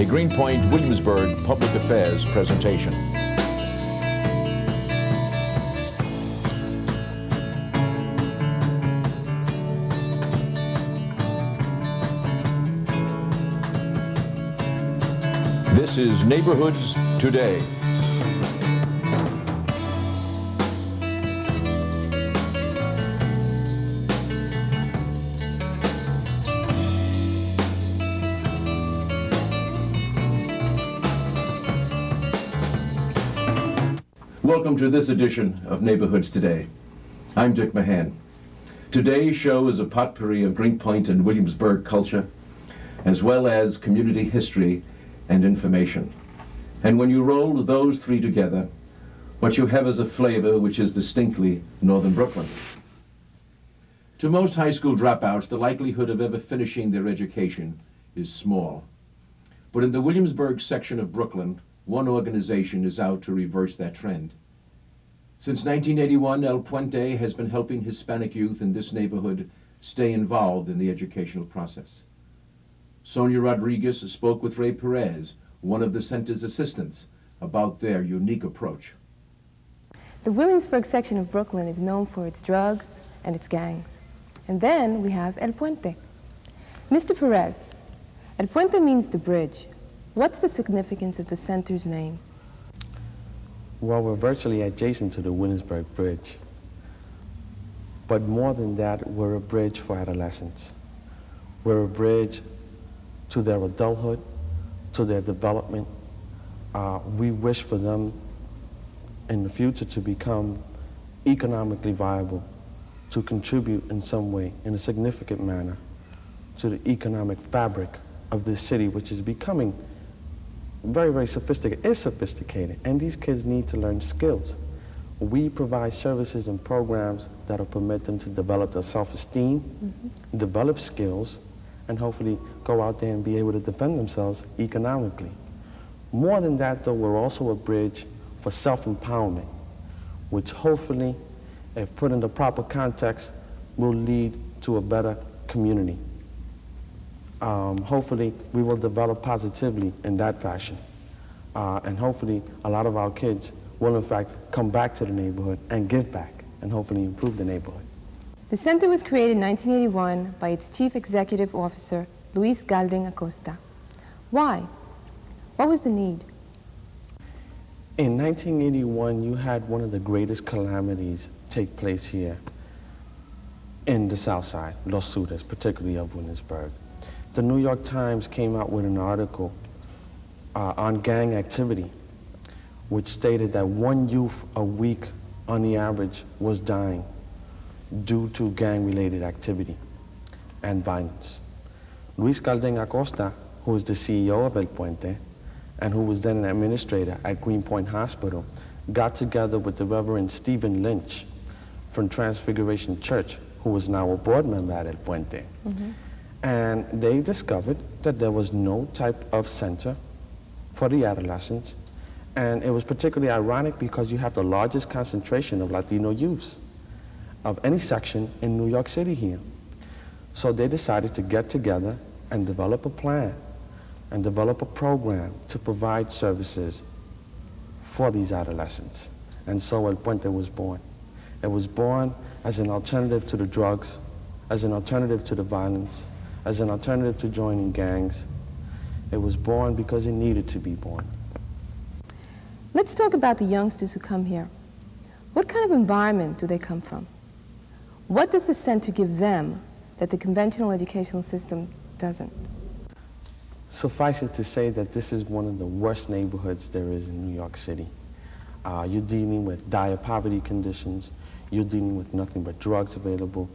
a GREENPOINT Williamsburg Public Affairs presentation. This is Neighborhoods Today. Welcome to this edition of Neighborhoods Today. I'm Dick Mahon. Today's show is a potpourri of GREENPOINT and Williamsburg culture, as well as community history and information. And when you roll those three together, what you have is a flavor which is distinctly Northern Brooklyn. To most high school dropouts, the likelihood of ever finishing their education is small. But in the Williamsburg section of Brooklyn, one organization is out to reverse that trend. Since 1981, El Puente has been helping Hispanic youth in this neighborhood stay involved in the educational process. Sonia Rodriguez spoke with Ray Perez, one of the center's assistants, about their unique approach. The Williamsburg section of Brooklyn is known for its drugs and its gangs. And then we have El Puente. Mr. Perez, El Puente means the bridge. What's the significance of the center's name? Well, we're virtually adjacent to the Williamsburg Bridge. But more than that, we're a bridge for adolescents. We're a bridge to their adulthood, to their development. We wish for them in the future to become economically viable, to contribute in some way, in a significant manner, to the economic fabric of this city, which is becoming very, very sophisticated. It's sophisticated, and these kids need to learn skills. We provide services and programs that will permit them to develop their self-esteem, develop skills, and hopefully go out there and be able to defend themselves economically. More than that, though, we're also a bridge for self-empowerment, which hopefully, if put in the proper context, will lead to a better community. Hopefully, we will develop positively in that fashion. And hopefully, a lot of our kids will, in fact, come back to the neighborhood and give back and hopefully improve the neighborhood. The center was created in 1981 by its chief executive officer, Luis Galding Acosta. Why? What was the need? In 1981, you had one of the greatest calamities take place here in the South Side, Los Sudes, particularly of Williamsburg. The New York Times came out with an article on gang activity, which stated that one youth a week on the average was dying due to gang-related activity and violence. Luis Galding Acosta, who was the CEO of El Puente and who was then an administrator at GREENPOINT Hospital, got together with the Reverend Stephen Lynch from Transfiguration Church, who was now a board member at El Puente. And they discovered that there was no type of center for the adolescents. And it was particularly ironic because you have the largest concentration of Latino youths of any section in New York City here. So they decided to get together and develop a plan and develop a program to provide services for these adolescents. And so El Puente was born. It was born as an alternative to the drugs, as an alternative to the violence, as an alternative to joining gangs. It was born because it needed to be born. Let's talk about the youngsters who come here. What kind of environment do they come from? What does the center give them that the conventional educational system doesn't? Suffice it to say that this is one of the worst neighborhoods there is in New York City. You're dealing with dire poverty conditions. You're dealing with nothing but drugs available,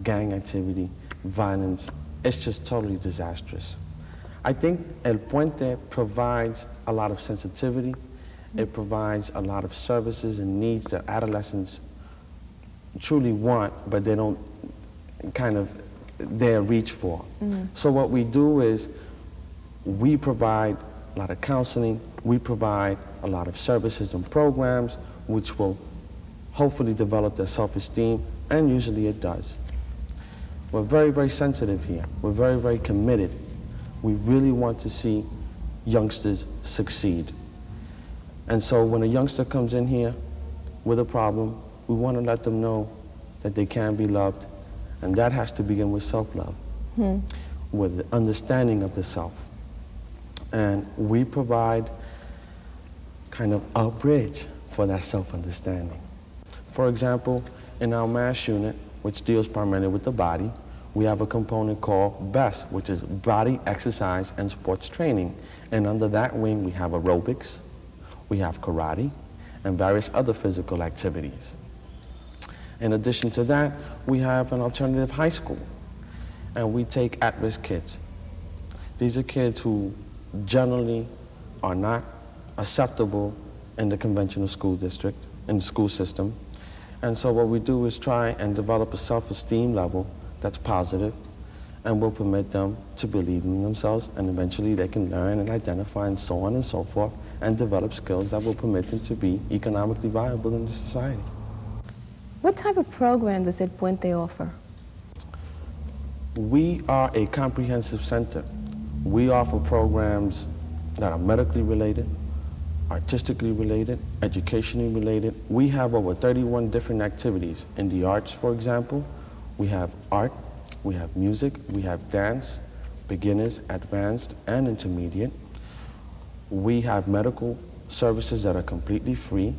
gang activity, violence. It's just totally disastrous. I think El Puente provides a lot of sensitivity. It provides a lot of services and needs that adolescents truly want, but they don't kind of dare reach for. So what we do is we provide a lot of counseling. We provide a lot of services and programs which will hopefully develop their self-esteem, and usually it does. We're very, very sensitive here. We're very, very committed. We really want to see youngsters succeed. And so when a youngster comes in here with a problem, we want to let them know that they can be loved, and that has to begin with self-love, with the understanding of the self. And we provide kind of a bridge for that self-understanding. For example, in our MASH unit, which deals primarily with the body, we have a component called BEST, which is Body, Exercise, and Sports Training. And under that wing, we have aerobics, we have karate, and various other physical activities. In addition to that, we have an alternative high school, and we take at-risk kids. These are kids who generally are not acceptable in the conventional school district, in the school system. And so what we do is try and develop a self-esteem level that's positive, and will permit them to believe in themselves, and eventually they can learn and identify and so on and so forth, and develop skills that will permit them to be economically viable in the society. What type of program does El Puente offer? We are a comprehensive center. We offer programs that are medically related, artistically related, educationally related. We have over 31 different activities. In the arts, for example, we have art, we have music, we have dance, beginners, advanced, and intermediate. We have medical services that are completely free.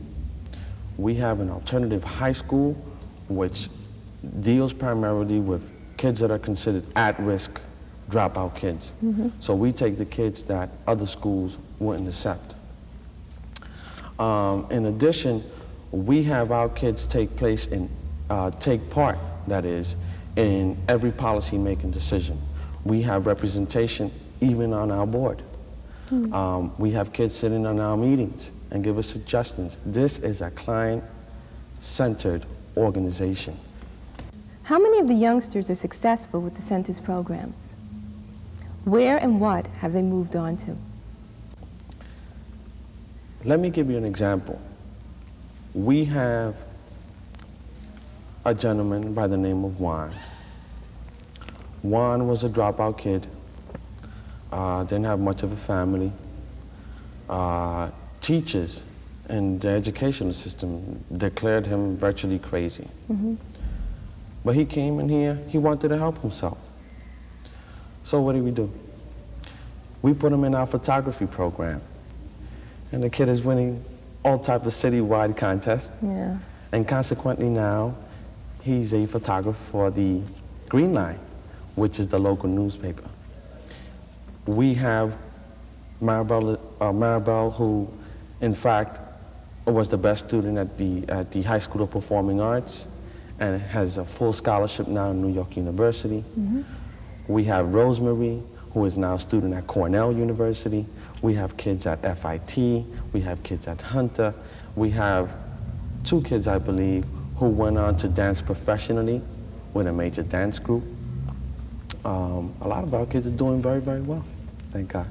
We have an alternative high school which deals primarily with kids that are considered at-risk dropout kids. So we take the kids that other schools wouldn't accept. In addition, we have our kids take part, that is, in every policy-making decision. We have representation even on our board. We have kids sitting on our meetings and give us suggestions. This is a client-centered organization. How many of the youngsters are successful with the center's programs? Where and what have they moved on to? Let me give you an example. We have a gentleman by the name of Juan. Juan was a dropout kid, didn't have much of a family. Teachers in the educational system declared him virtually crazy. But he came in here, he wanted to help himself. So what do? We put him in our photography program. And the kid is winning all types of citywide contests. Yeah. And consequently now, he's a photographer for the Green Line, which is the local newspaper. We have Maribel, who in fact was the best student at the High School of Performing Arts and has a full scholarship now in New York University. We have Rosemary, who is now a student at Cornell University. We have kids at FIT. We have kids at Hunter. We have 2 kids, I believe, who went on to dance professionally with a major dance group. A lot of our kids are doing very, very well, thank God.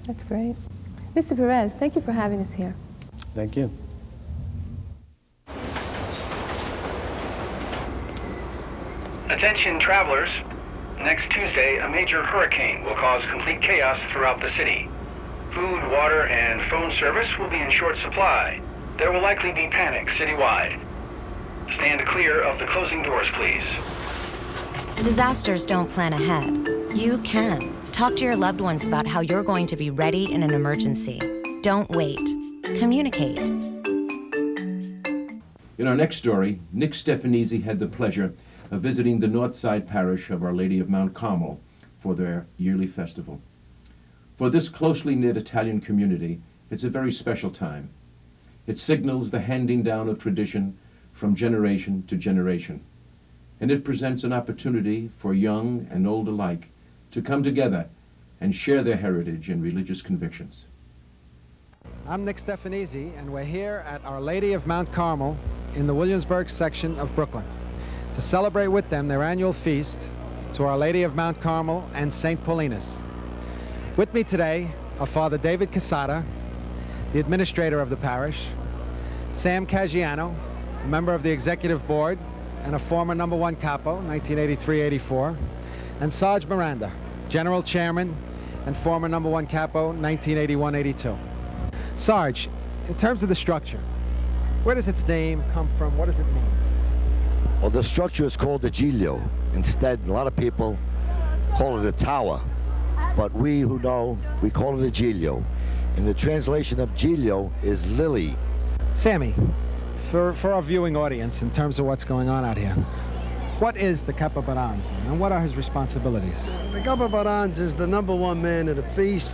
That's great. Mr. Perez, thank you for having us here. Thank you. Attention travelers. Next Tuesday, a major hurricane will cause complete chaos throughout the city. Food, water, and phone service will be in short supply. There will likely be panic citywide. Stand clear of the closing doors, please. Disasters don't plan ahead. You can. Talk to your loved ones about how you're going to be ready in an emergency. Don't wait. Communicate. In our next story, Nick Stefanese had the pleasure of visiting the north side parish of Our Lady of Mount Carmel for their yearly festival. For this closely knit Italian community, it's a very special time. It signals the handing down of tradition from generation to generation, and it presents an opportunity for young and old alike to come together and share their heritage and religious convictions. I'm Nick Stefanese, and we're here at Our Lady of Mount Carmel in the Williamsburg section of Brooklyn to celebrate with them their annual feast to Our Lady of Mount Carmel and St. Paulinus. With me today are Father David Casada, the administrator of the parish, Sam Caggiano, a member of the executive board and a former #1 capo, 1983-84, and Sarge Miranda, general chairman and former #1 capo, 1981-82. Sarge, in terms of the structure, where does its name come from? What does it mean? Well, the structure is called the Giglio. Instead, a lot of people call it a tower, but we who know, we call it a Giglio. And the translation of Giglio is lily. Sammy, for our viewing audience, in terms of what's going on out here, what is the Capobaranza and what are his responsibilities? The Capobaranza is the #1 man of the feast.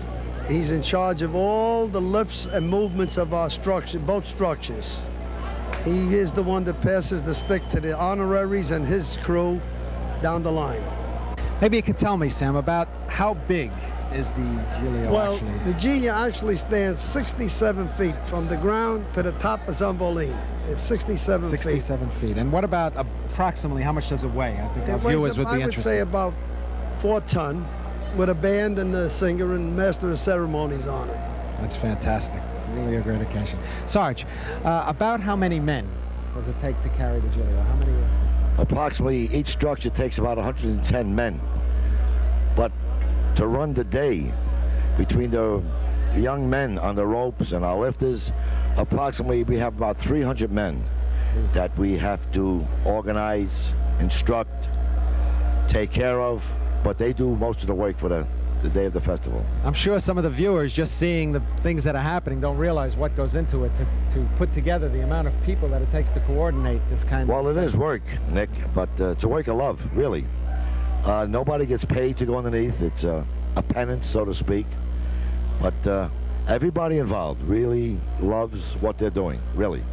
He's in charge of all the lifts and movements of our structure, both structures. He is the one that passes the stick to the honoraries and his crew down the line. Maybe you could tell me, Sam, about how big is the Giglio Well, actually? the Giglio actually stands 67 feet from the ground to the top of Zambolin. It's 67 feet. 67 feet. And what about approximately how much does it weigh? I think our It weighs viewers would be I would say interested. about 4 ton with a band and the singer and master of ceremonies on it. That's fantastic. Really a great occasion. Sarge, about how many men does it take to carry the Giglio? How many? Approximately each structure takes about 110 men. But to run the day between the young men on the ropes and our lifters, approximately we have about 300 men that we have to organize, instruct, take care of, but they do most of the work for the day of the festival. I'm sure some of the viewers just seeing the things that are happening don't realize what goes into it to put together the amount of people that it takes to coordinate this kind Well, of... it is work, Nick, but it's a work of love, really. Nobody gets paid to go underneath. It's a penance, so to speak. But everybody involved really loves what they're doing, really.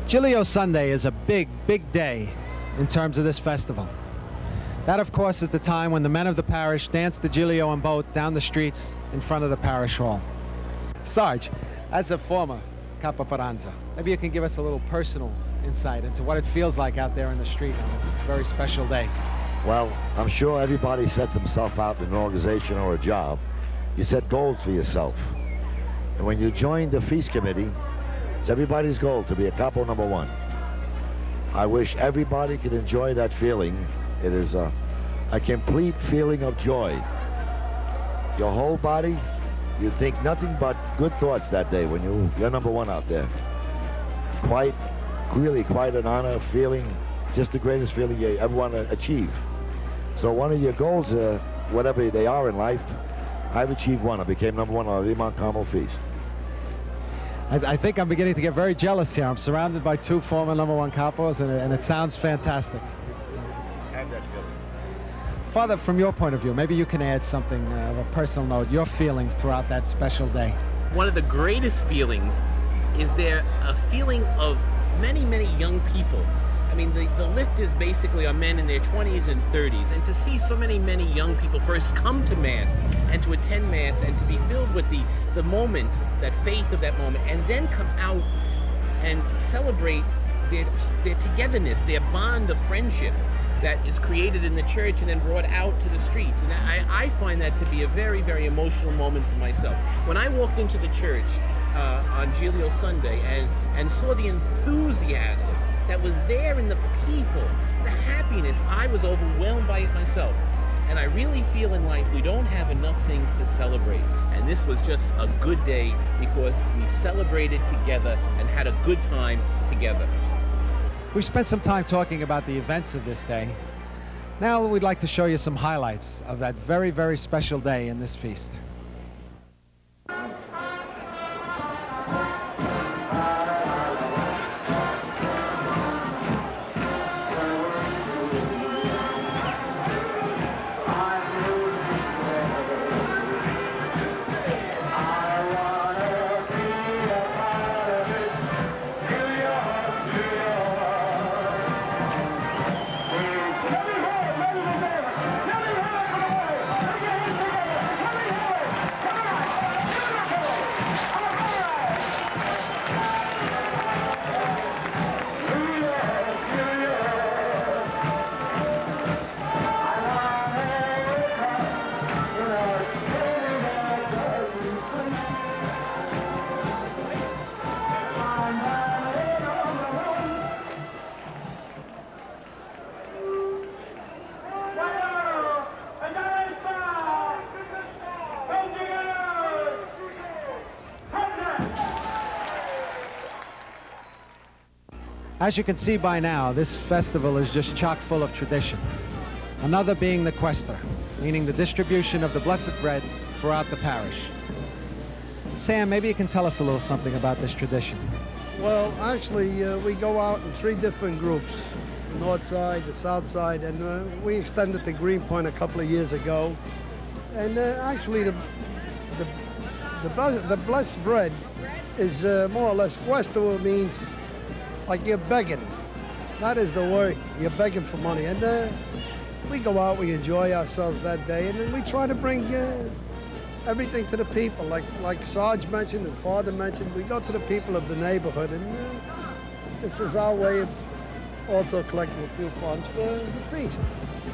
Giglio Sunday is a big, big day in terms of this festival. That, of course, is the time when the men of the parish dance the Giglio on boat down the streets in front of the parish hall. Sarge, as a former Capobaranza, maybe you can give us a little personal insight into what it feels like out there in the street on this very special day. Well, I'm sure everybody sets himself out in an organization or a job. You set goals for yourself. And when you join the feast committee, it's everybody's goal to be a capo #1. I wish everybody could enjoy that feeling. It is a complete feeling of joy. Your whole body, you think nothing but good thoughts that day when you're #1 out there. Really quite an honor feeling, just the greatest feeling you ever want to achieve. So one of your goals, whatever they are in life, I've achieved one. I became #1 on the Mount Carmel Feast. I think I'm beginning to get very jealous here. I'm surrounded by 2 former #1 capos, and it sounds fantastic. Father, from your point of view, maybe you can add something of a personal note, your feelings throughout that special day. One of the greatest feelings is there a feeling of many, many young people. I mean, the lifters basically are men in their 20s and 30s, and to see so many young people first come to Mass and to attend Mass and to be filled with the moment, that faith of that moment, and then come out and celebrate their togetherness, their bond of friendship that is created in the church and then brought out to the streets. And I find that to be a very, very emotional moment for myself. When I walked into the church on Giglio Sunday and saw the enthusiasm that was there in the people, the happiness, I was overwhelmed by it myself. And I really feel in life we don't have enough things to celebrate. And this was just a good day because we celebrated together and had a good time together. We've spent some time talking about the events of this day. Now we'd like to show you some highlights of that very, very special day in this feast. As you can see by now, this festival is just chock full of tradition. Another being the Cuesta, meaning the distribution of the blessed bread throughout the parish. Sam, maybe you can tell us a little something about this tradition. Well, actually, we go out in 3 different groups. The north side, the south side, and we extended to Greenpoint a couple of years ago. And actually, the blessed bread is more or less, Cuesta means like you're begging. That is the word, you're begging for money. And we go out, we enjoy ourselves that day, and then we try to bring everything to the people. Like Sarge mentioned and Father mentioned, we go to the people of the neighborhood, and this is our way of also collecting a few funds for the feast.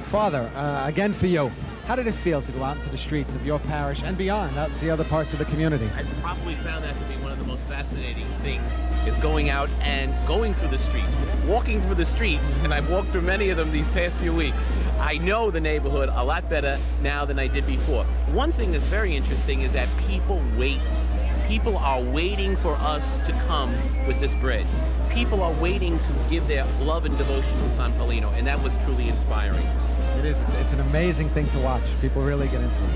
Father, again for you, how did it feel to go out into the streets of your parish and beyond, out to the other parts of the community? I probably found that to be one of the most fascinating things, is going out and going through the streets, walking through the streets, and I've walked through many of them these past few weeks. I know the neighborhood a lot better now than I did before. One thing that's very interesting is that people wait. People are waiting for us to come with this bread. People are waiting to give their love and devotion to San Paulino, and that was truly inspiring. It is. It's an amazing thing to watch. People really get into it.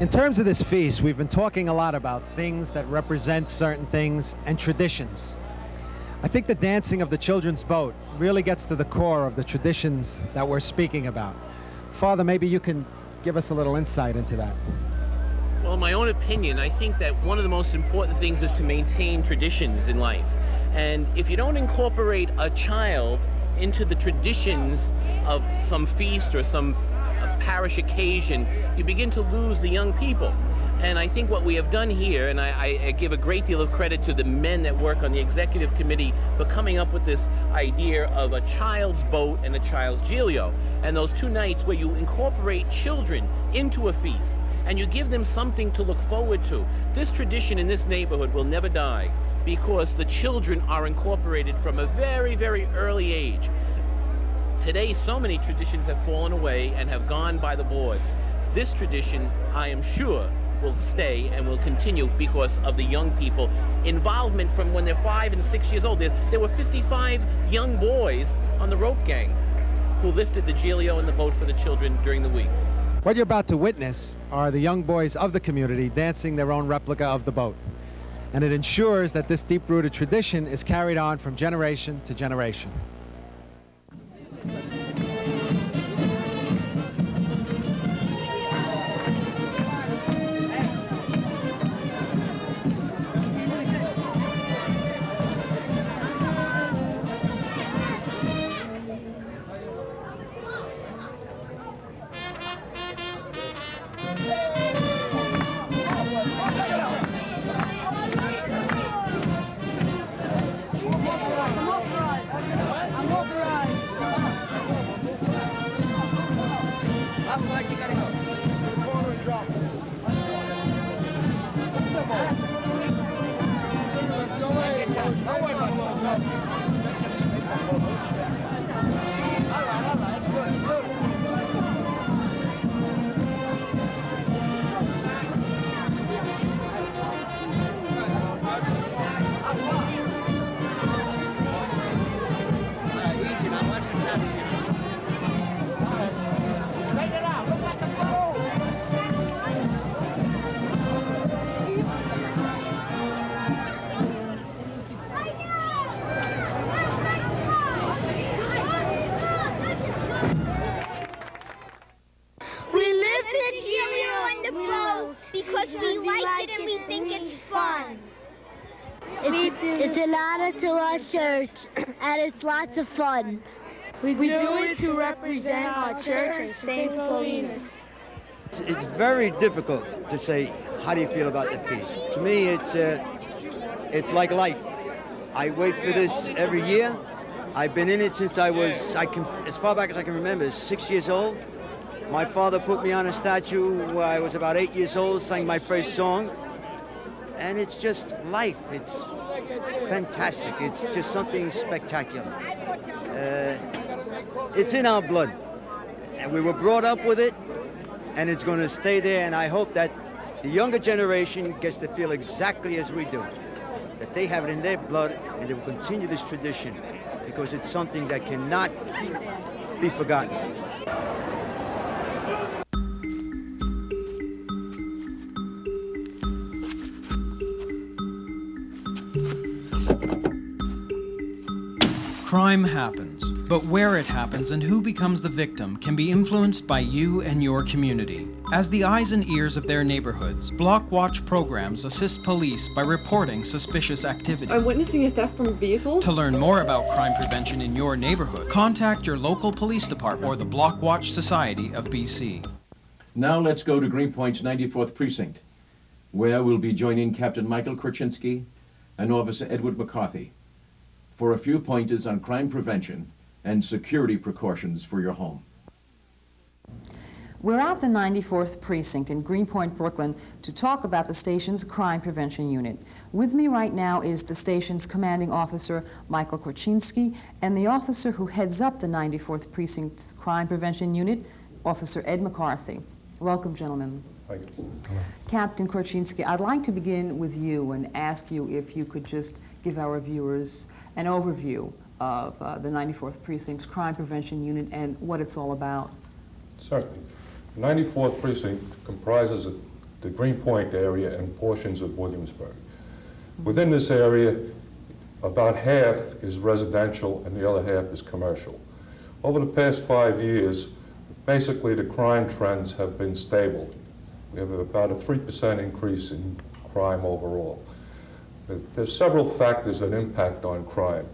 In terms of this feast, we've been talking a lot about things that represent certain things and traditions. I think the dancing of the children's boat really gets to the core of the traditions that we're speaking about. Father, maybe you can give us a little insight into that. Well, in my own opinion, I think that one of the most important things is to maintain traditions in life. And if you don't incorporate a child into the traditions of some feast or some parish occasion, you begin to lose the young people. And I think what we have done here, and I give a great deal of credit to the men that work on the executive committee for coming up with this idea of a child's boat and a child's Giglio. And those 2 nights where you incorporate children into a feast and you give them something to look forward to. This tradition in this neighborhood will never die because the children are incorporated from a very, very early age. Today, so many traditions have fallen away and have gone by the boards. This tradition, I am sure, will stay and will continue because of the young people involvement from when they're 5 and 6 years old. There were 55 young boys on the rope gang who lifted the Giglio and the boat for the children during the week. What you're about to witness are the young boys of the community dancing their own replica of the boat. And it ensures that this deep-rooted tradition is carried on from generation to generation. Because we like it and we think it's fun. It's an honor to our church, and it's lots of fun. We do it to represent our church and St. Paulina's. It's very difficult to say, how do you feel about the feast? To me, it's like life. I wait for this every year. I've been in it since as far back as I can remember, 6 years old. My father put me on a statue when I was about 8 years old, sang my first song. And it's just life. It's fantastic. It's just something spectacular. It's in our blood. And we were brought up with it, and it's going to stay there. And I hope that the younger generation gets to feel exactly as we do, that they have it in their blood, and they will continue this tradition. because it's something that cannot be forgotten. Crime happens, but where it happens and who becomes the victim can be influenced by you and your community. As the eyes and ears of their neighborhoods, Block Watch programs assist police by reporting suspicious activity. I'm witnessing a theft from a vehicle. To learn more about crime prevention in your neighborhood, contact your local police department or the Block Watch Society of BC. Now let's go to Greenpoint's 94th Precinct, where we'll be joining Captain Michael Korchinski and Officer Edward McCarthy for a few pointers on crime prevention and security precautions for your home. We're at the 94th Precinct in Greenpoint, Brooklyn, to talk about the station's crime prevention unit. With me right now is the station's commanding officer, Michael Korchinski, and the officer who heads up the 94th Precinct's crime prevention unit, Officer Ed McCarthy. Welcome, gentlemen. Thank you. Hello. Captain Korchinski, I'd like to begin with you and ask you if you could just give our viewers an overview of the 94th Precinct's crime prevention unit and what it's all about. Certainly. The 94th Precinct comprises the Greenpoint area and portions of Williamsburg. Within this area, about half is residential and the other half is commercial. Over the past 5 years, basically the crime trends have been stable. We have about a 3% increase in crime overall. There's several factors that impact on crime,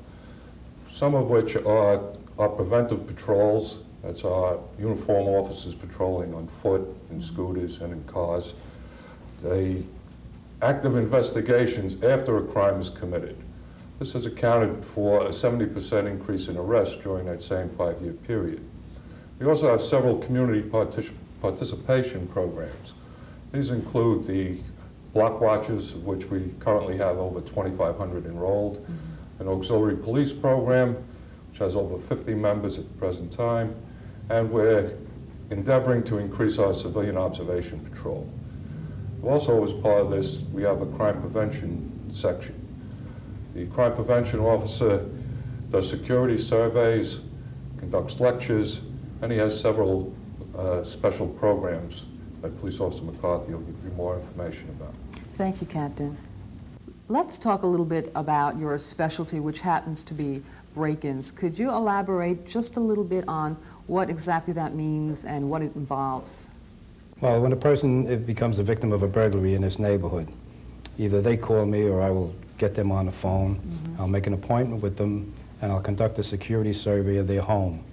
some of which are our preventive patrols. That's our uniform officers patrolling on foot, in scooters, and in cars. The active investigations after a crime is committed. This has accounted for a 70% increase in arrests during that same 5-year period. We also have several community participation programs. These include the block watches, of which we currently have over 2,500 enrolled, an auxiliary police program, which has over 50 members at the present time, and we're endeavoring to increase our civilian observation patrol. Also, as part of this, we have a crime prevention section. The crime prevention officer does security surveys, conducts lectures, and he has several special programs that Police Officer McCarthy will give you more information about. Thank you, Captain. Let's talk a little bit about your specialty, which happens to be break-ins. Could you elaborate just a little bit on what exactly that means and what it involves? Well, when a person becomes a victim of a burglary in this neighborhood, either they call me or I will get them on the phone. I'll make an appointment with them and I'll conduct a security survey of their home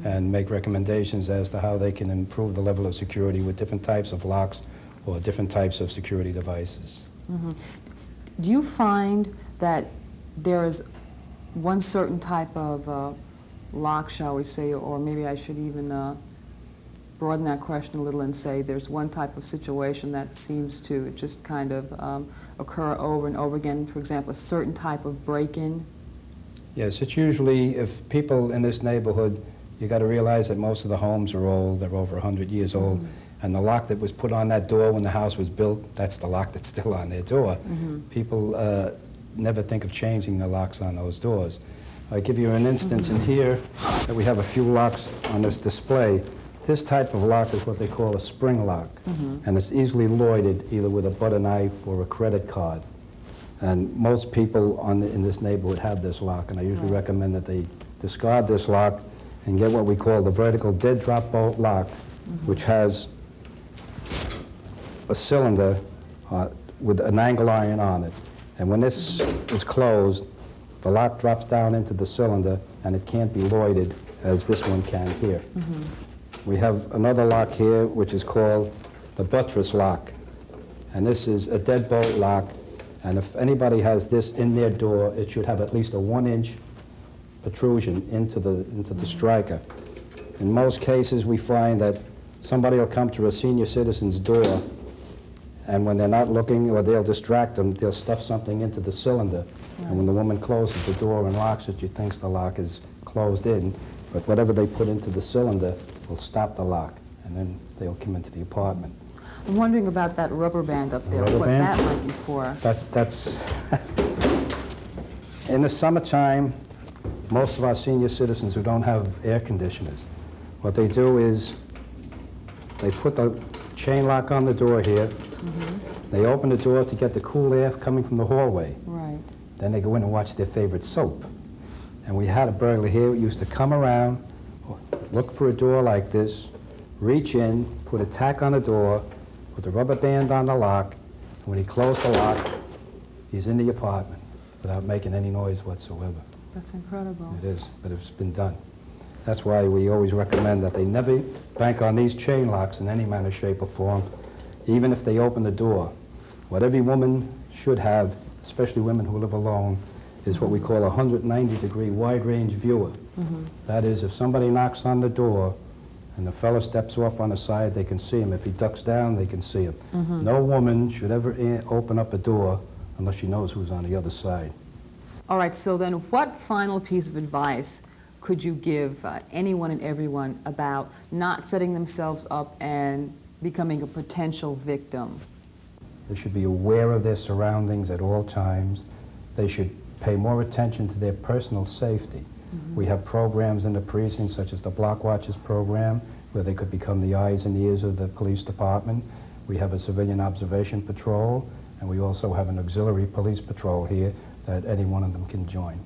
and make recommendations as to how they can improve the level of security with different types of locks or different types of security devices. Do you find that there is one certain type of lock, shall we say, or maybe I should even broaden that question a little and say there's one type of situation that seems to just kind of occur over and over again, for example, a certain type of break-in? Yes, it's usually, if people in this neighborhood, you got to realize that most of the homes are old, they're over 100 years old, and the lock that was put on that door when the house was built, that's the lock that's still on their door. People never think of changing the locks on those doors. I'll give you an instance in here that we have a few locks on this display. This type of lock is what they call a spring lock, and it's easily lloyded either with a butter knife or a credit card. And most people in this neighborhood have this lock, and I usually recommend that they discard this lock and get what we call the vertical dead drop bolt lock, which has a cylinder with an angle iron on it. And when this is closed, the lock drops down into the cylinder and it can't be lloyded as this one can here. We have another lock here which is called the buttress lock. And this is a deadbolt lock, and if anybody has this in their door, it should have at least a 1-inch protrusion into the striker. In most cases, we find that somebody will come to a senior citizen's door, and when they're not looking or they'll distract them, they'll stuff something into the cylinder. And when the woman closes the door and locks it, she thinks the lock is closed in, but whatever they put into the cylinder will stop the lock, and then they'll come into the apartment. I'm wondering about that rubber band up there, what that might be for. That's in the summertime, most of our senior citizens who don't have air conditioners. What they do is they put the chain lock on the door here. They open the door to get the cool air coming from the hallway. Right. Then they go in and watch their favorite soap. And we had a burglar here who used to come around, look for a door like this, reach in, put a tack on the door, put the rubber band on the lock, and when he closed the lock, he's in the apartment without making any noise whatsoever. That's incredible. It is, but it's been done. That's why we always recommend that they never bank on these chain locks in any manner, shape, or form, even if they open the door. What every woman should have, especially women who live alone, is what we call a 190-degree wide-range viewer. That is, if somebody knocks on the door and the fellow steps off on the side, they can see him. If he ducks down, they can see him. No woman should ever open up a door unless she knows who's on the other side. All right, so then what final piece of advice could you give anyone and everyone about not setting themselves up and becoming a potential victim? They should be aware of their surroundings at all times. They should pay more attention to their personal safety. We have programs in the precinct, such as the Block Watchers program, where they could become the eyes and ears of the police department. We have a civilian observation patrol, and we also have an auxiliary police patrol here that any one of them can join.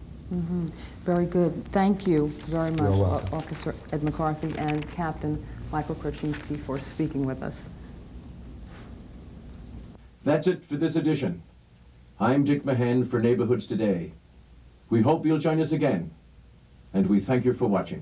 Very good. Thank you very much, You're welcome. Officer Ed McCarthy and Captain Michael Kraczynski, for speaking with us. That's it for this edition. I'm Dick Mahan for Neighborhoods Today. We hope you'll join us again, and we thank you for watching.